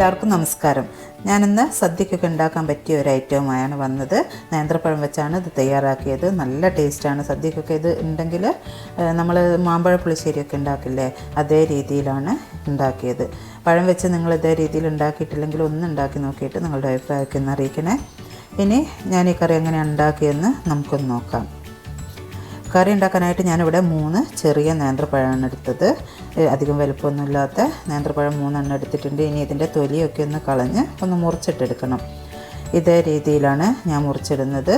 എല്ലാവർക്കും നമസ്കാരം. ഞാനിന്ന് സദ്യക്കൊക്കെ ഉണ്ടാക്കാൻ പറ്റിയ ഒരു ഐറ്റവുമായാണ് വന്നത്. നേന്ത്രപ്പഴം വെച്ചാണ് ഇത് തയ്യാറാക്കിയത്. നല്ല ടേസ്റ്റാണ്. സദ്യക്കൊക്കെ ഇത് ഉണ്ടെങ്കിൽ നമ്മൾ മാമ്പഴ പുളിശ്ശേരിയൊക്കെ ഉണ്ടാക്കില്ലേ, അതേ രീതിയിലാണ് ഉണ്ടാക്കിയത്. പഴം വെച്ച് നിങ്ങൾ ഇതേ രീതിയിൽ ഉണ്ടാക്കിയിട്ടില്ലെങ്കിൽ ഒന്ന് ഉണ്ടാക്കി നോക്കിയിട്ട് നിങ്ങളുടെ അഭിപ്രായമൊക്കെ ഒന്ന് അറിയിക്കണേ. ഇനി ഞാൻ ഈ കറി എങ്ങനെയാണ് ഉണ്ടാക്കിയതെന്ന് നമുക്കൊന്ന് നോക്കാം. കറി ഉണ്ടാക്കാനായിട്ട് ഞാനിവിടെ 3 ചെറിയ നേന്ത്രപ്പഴമാണ് എടുത്തത്. അധികം വലുപ്പമൊന്നുമില്ലാത്ത നേന്ത്രപ്പഴം 3 എടുത്തിട്ടുണ്ട്. ഇനി ഇതിൻ്റെ തൊലിയൊക്കെ ഒന്ന് കളഞ്ഞ് ഒന്ന് മുറിച്ചിട്ടെടുക്കണം. ഇതേ രീതിയിലാണ് ഞാൻ മുറിച്ചിടുന്നത്.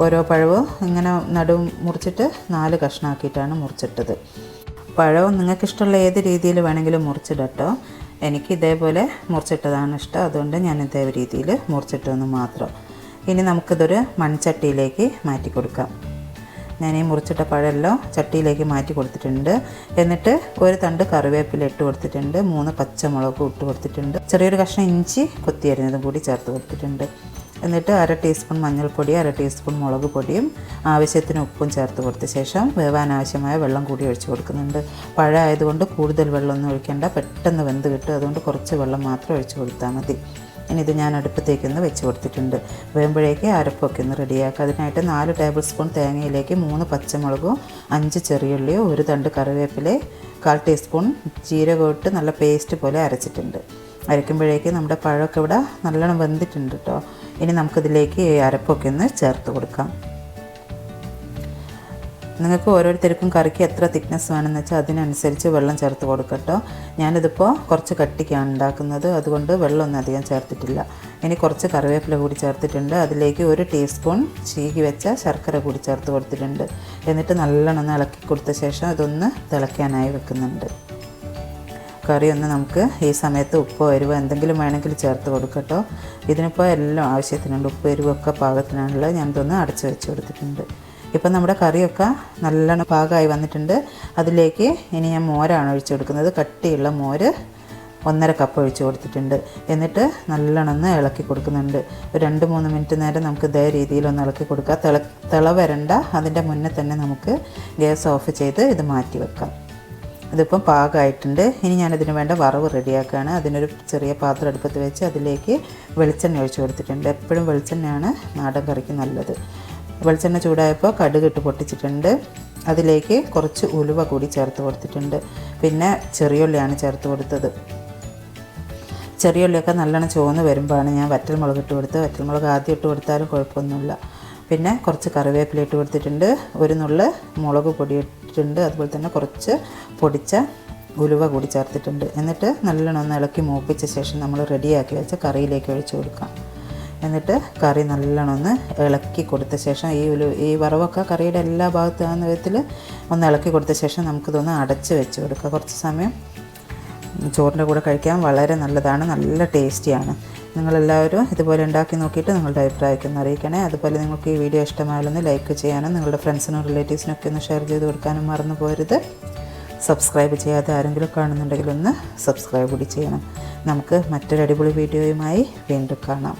ഓരോ പഴവും ഇങ്ങനെ നടുവും മുറിച്ചിട്ട് 4 കഷ്ണമാക്കിയിട്ടാണ് മുറിച്ചിട്ടത്. പഴവും നിങ്ങൾക്കിഷ്ടമുള്ള ഏത് രീതിയിൽ വേണമെങ്കിലും മുറിച്ചിടട്ടോ. എനിക്ക് ഇതേപോലെ മുറിച്ചിട്ടതാണ് ഇഷ്ടം, അതുകൊണ്ട് ഞാൻ ഇതേ രീതിയിൽ മുറിച്ചിട്ടെന്ന് മാത്രം. ഇനി നമുക്കിതൊരു മൺചട്ടിയിലേക്ക് മാറ്റി കൊടുക്കാം. ഞാൻ ഈ മുറിച്ചിട്ട പഴമെല്ലാം ചട്ടിയിലേക്ക് മാറ്റി കൊടുത്തിട്ടുണ്ട്. എന്നിട്ട് ഒരു തണ്ട് കറിവേപ്പില ഇട്ട് കൊടുത്തിട്ടുണ്ട്. 3 പച്ചമുളകും ഇട്ട് കൊടുത്തിട്ടുണ്ട്. ചെറിയൊരു കഷ്ണം ഇഞ്ചി കൊത്തി അരിഞ്ഞതും കൂടി ചേർത്ത് കൊടുത്തിട്ടുണ്ട്. എന്നിട്ട് 1/2 ടീസ്പൂൺ മഞ്ഞൾപ്പൊടി, 1/2 ടീസ്പൂൺ മുളക് പൊടിയും ആവശ്യത്തിന് ഉപ്പും ചേർത്ത് കൊടുത്ത ശേഷം വേവാൻ ആവശ്യമായ വെള്ളം കൂടി ഒഴിച്ച് കൊടുക്കുന്നുണ്ട്. പഴം ആയതുകൊണ്ട് കൂടുതൽ വെള്ളമൊന്നും ഒഴിക്കേണ്ട, പെട്ടെന്ന് വെന്ത് കിട്ടും. അതുകൊണ്ട് കുറച്ച് വെള്ളം മാത്രം ഒഴിച്ച് കൊടുത്താൽ മതി. ഇനി ഇത് ഞാൻ അടുപ്പത്തേക്കൊന്ന് വെച്ച് കൊടുത്തിട്ടുണ്ട്. വേകുമ്പോഴേക്ക് അരപ്പൊക്കെ ഒന്ന് റെഡിയാക്കുക. അതിനായിട്ട് 4 ടേബിൾ സ്പൂൺ തേങ്ങയിലേക്ക് 3 പച്ചമുളകും 5 ചെറിയുള്ളിയും 1 തണ്ട് കറിവേപ്പില 1/4 ടീസ്പൂൺ ജീരകം ഇട്ട് നല്ല പേസ്റ്റ് പോലെ അരച്ചിട്ടുണ്ട്. അരയ്ക്കുമ്പോഴേക്ക് നമ്മുടെ പഴമൊക്കെ ഇവിടെ നല്ലോണം വെന്തിട്ടുണ്ട് കേട്ടോ. ഇനി നമുക്കിതിലേക്ക് ഈ അരപ്പൊക്കെ ഒന്ന് ചേർത്ത് കൊടുക്കാം. നിങ്ങൾക്ക് ഓരോരുത്തർക്കും കറിക്ക് എത്ര തിക്നെസ് വേണമെന്ന് വെച്ചാൽ അതിനനുസരിച്ച് വെള്ളം ചേർത്ത് കൊടുക്കട്ടോ. ഞാനിതിപ്പോൾ കുറച്ച് കട്ടിക്കാണ് ഉണ്ടാക്കുന്നത്, അതുകൊണ്ട് വെള്ളമൊന്നും അധികം ചേർത്തിട്ടില്ല. ഇനി കുറച്ച് കറിവേപ്പില കൂടി ചേർത്തിട്ടുണ്ട്. അതിലേക്ക് 1 ടീസ്പൂൺ ചീകി വെച്ച ശർക്കര കൂടി ചേർത്ത് കൊടുത്തിട്ടുണ്ട്. എന്നിട്ട് നല്ലോണം ഇളക്കി കൊടുത്ത ശേഷം ഇതൊന്ന് തിളയ്ക്കാനായി വെക്കുന്നുണ്ട്. കറി ഒന്ന് നമുക്ക് ഈ സമയത്ത് ഉപ്പോ എരിവോ എന്തെങ്കിലും വേണമെങ്കിൽ ചേർത്ത് കൊടുക്കട്ടോ. ഇതിനിപ്പോൾ എല്ലാം ആവശ്യത്തിനുണ്ട്. ഉപ്പ് എരിവൊക്കെ പാകത്തിനാണുള്ളത്. ഞാനിതൊന്ന് അടച്ച് വെച്ച് കൊടുത്തിട്ടുണ്ട്. ഇപ്പം നമ്മുടെ കറിയൊക്കെ നല്ലോണം പാകമായി വന്നിട്ടുണ്ട്. അതിലേക്ക് ഇനി ഞാൻ മോരാണ് ഒഴിച്ച് കൊടുക്കുന്നത്. കട്ടിയുള്ള മോര് 1.5 കപ്പ് ഒഴിച്ച് കൊടുത്തിട്ടുണ്ട്. എന്നിട്ട് നല്ലോണം ഒന്ന് ഇളക്കി കൊടുക്കുന്നുണ്ട്. ഒരു 2-3 മിനിറ്റ് നേരം നമുക്ക് ഇതേ രീതിയിലൊന്ന് ഇളക്കി കൊടുക്കുക. തിള വരണ്ട, അതിൻ്റെ മുന്നേ തന്നെ നമുക്ക് ഗ്യാസ് ഓഫ് ചെയ്ത് ഇത് മാറ്റി വെക്കാം. ഇതിപ്പം പാകമായിട്ടുണ്ട്. ഇനി ഞാനിതിന് വേണ്ട വറവ് റെഡിയാക്കുകയാണ്. അതിനൊരു ചെറിയ പാത്രം അടുപ്പത്ത് വെച്ച് അതിലേക്ക് വെളിച്ചെണ്ണ ഒഴിച്ച് കൊടുത്തിട്ടുണ്ട്. എപ്പോഴും വെളിച്ചെണ്ണയാണ് നാടൻ കറിക്ക് നല്ലത്. വെളിച്ചെണ്ണ ചൂടായപ്പോൾ കടുക് ഇട്ട് പൊട്ടിച്ചിട്ടുണ്ട്. അതിലേക്ക് കുറച്ച് ഉലുവ കൂടി ചേർത്ത് കൊടുത്തിട്ടുണ്ട്. പിന്നെ ചെറിയുള്ളിയാണ് ചേർത്ത് കൊടുത്തത്. ചെറിയുള്ളിയൊക്കെ നല്ലോണം ചുവന്ന് വരുമ്പോഴാണ് ഞാൻ വറ്റൽമുളക് ഇട്ട് കൊടുത്തത്. വറ്റൽമുളക് ആദ്യം ഇട്ട് കൊടുത്താലും കുഴപ്പമൊന്നുമില്ല. പിന്നെ കുറച്ച് കറിവേപ്പില ഇട്ട് കൊടുത്തിട്ടുണ്ട്. 1 നുള്ള് മുളക് പൊടി ഇട്ടിട്ടുണ്ട്. അതുപോലെ തന്നെ കുറച്ച് പൊടിച്ച ഉലുവ കൂടി ചേർത്തിട്ടുണ്ട്. എന്നിട്ട് നല്ലോണം ഒന്ന് ഇളക്കി മൂപ്പിച്ച ശേഷം നമ്മൾ റെഡിയാക്കി വെച്ച കറിയിലേക്ക് ഒഴിച്ച് കൊടുക്കാം. എന്നിട്ട് കറി നല്ലോണം ഒന്ന് ഇളക്കി കൊടുത്ത ശേഷം ഈ വറവൊക്കെ കറിയുടെ എല്ലാ ഭാഗത്താകുന്ന വിധത്തിൽ ഒന്ന് ഇളക്കി കൊടുത്ത ശേഷം നമുക്കിതൊന്ന് അടച്ച് വെച്ച് കൊടുക്കുക. കുറച്ച് സമയം ചോറിൻ്റെ കൂടെ കഴിക്കാൻ വളരെ നല്ലതാണ്, നല്ല ടേസ്റ്റിയാണ്. നിങ്ങളെല്ലാവരും ഇതുപോലെ ഉണ്ടാക്കി നോക്കിയിട്ട് നിങ്ങളുടെ അഭിപ്രായമൊക്കെ ഒന്ന് അറിയിക്കണേ. അതുപോലെ നിങ്ങൾക്ക് ഈ വീഡിയോ ഇഷ്ടമായാലൊന്ന് ലൈക്ക് ചെയ്യാനും നിങ്ങളുടെ ഫ്രണ്ട്സിനും റിലേറ്റീവ്സിനൊക്കെ ഒന്ന് ഷെയർ ചെയ്ത് കൊടുക്കാനും മറന്നു പോകരുത്. സബ്സ്ക്രൈബ് ചെയ്യാതെ ആരെങ്കിലും കാണുന്നുണ്ടെങ്കിൽ ഒന്ന് സബ്സ്ക്രൈബ് കൂടി ചെയ്യണം. നമുക്ക് മറ്റൊരു അടിപൊളി വീഡിയോയുമായി വീണ്ടും കാണാം.